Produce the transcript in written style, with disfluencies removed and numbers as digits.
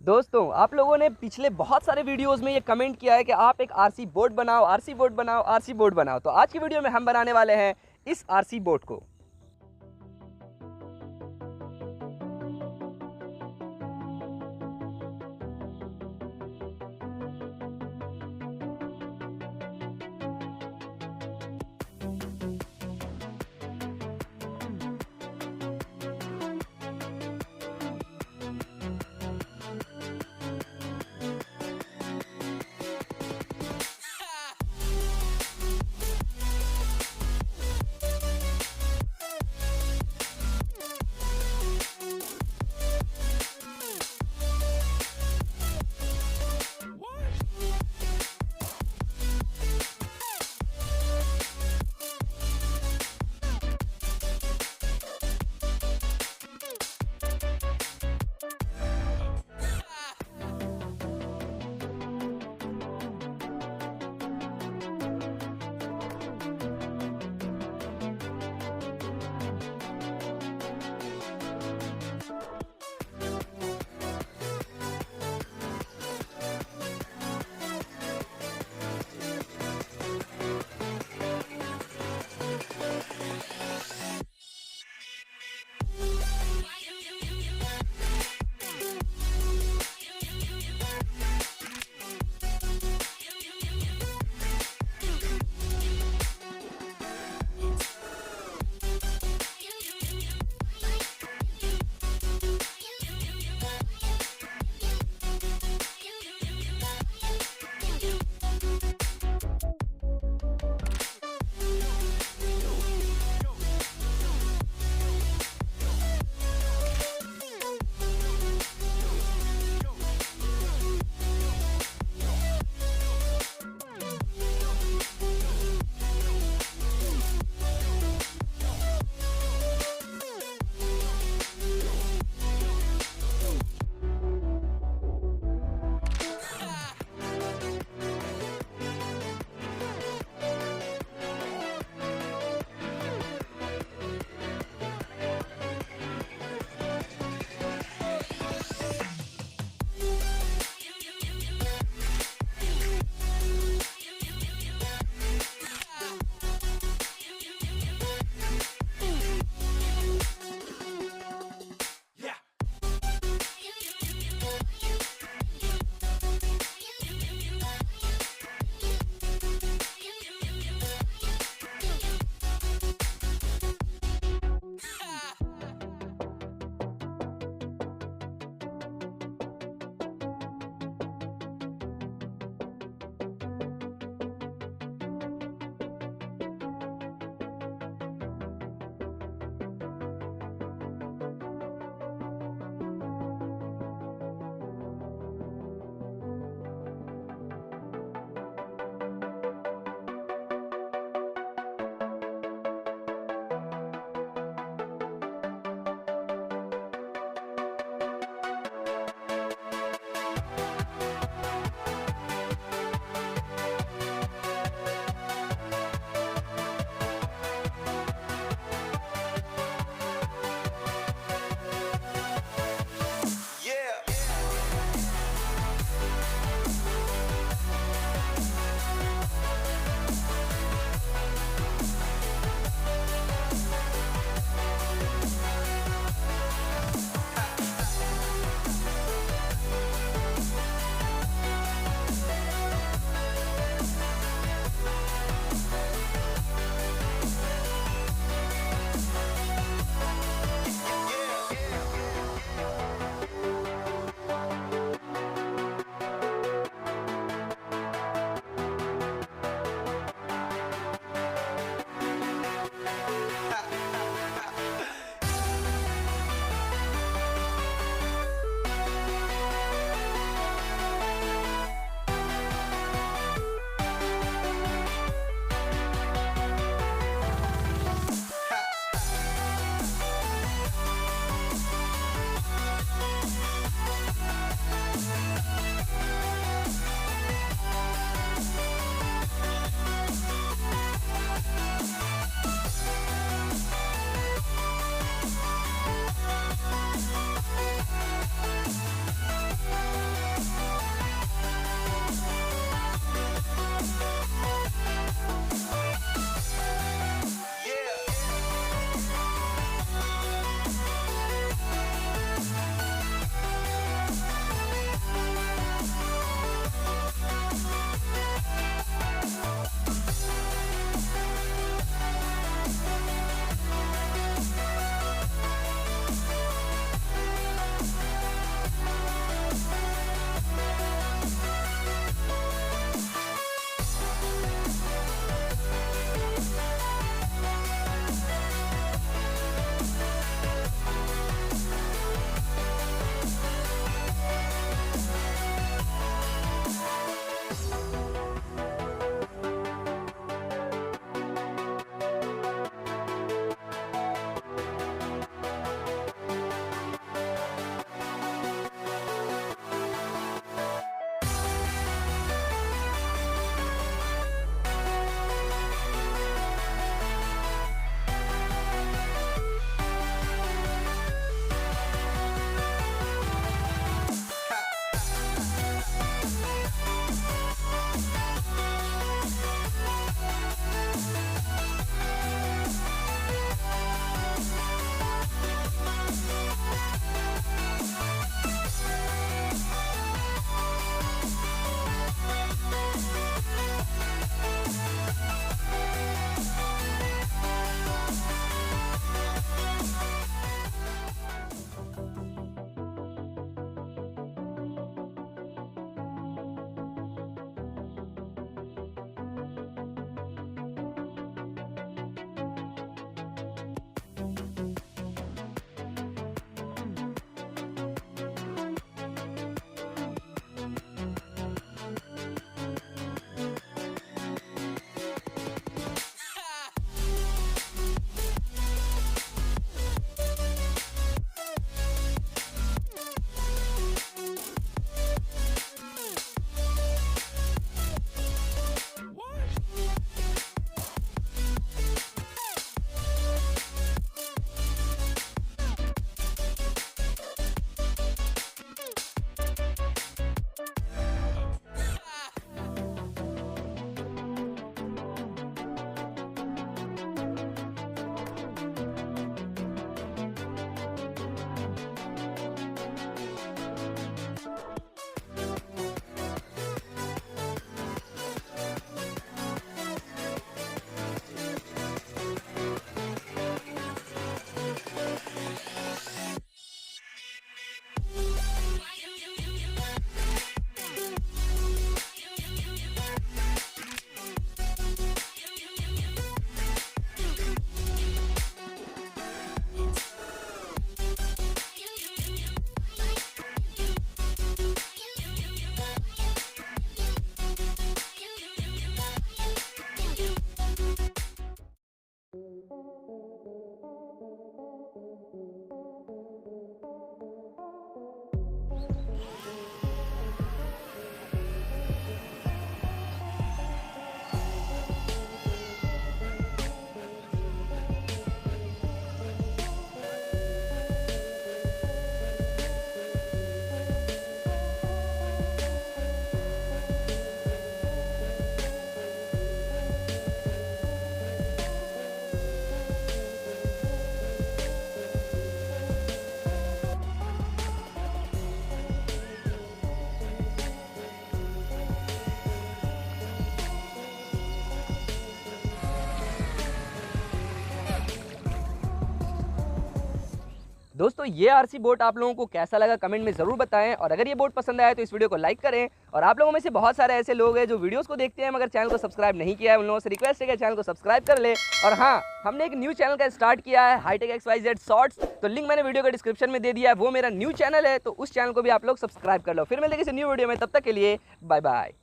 दोस्तों, आप लोगों ने पिछले बहुत सारे वीडियोस में ये कमेंट किया है कि आप एक आरसी बोट बनाओ, आरसी बोट बनाओ, आरसी बोट बनाओ। तो आज की वीडियो में हम बनाने वाले हैं इस आरसी बोट को। दोस्तों ये आरसी बोट आप लोगों को कैसा लगा कमेंट में ज़रूर बताएं, और अगर ये बोट पसंद आया तो इस वीडियो को लाइक करें। और आप लोगों में से बहुत सारे ऐसे लोग हैं जो वीडियोस को देखते हैं मगर चैनल को सब्सक्राइब नहीं किया है, उन लोगों से रिक्वेस्ट है कि चैनल को सब्सक्राइब कर ले। और हाँ, हमने एक न्यू चैनल का स्टार्ट किया है, हाईटेक XYZ शॉर्ट्स, तो लिंक मैंने वीडियो के डिस्क्रिप्शन में दे दिया है। वो मेरा न्यू चैनल है, तो उस चैनल को भी आप लोग सब्सक्राइब कर लो। फिर मिलते हैं किसी न्यू वीडियो में, तब तक के लिए बाय बाय।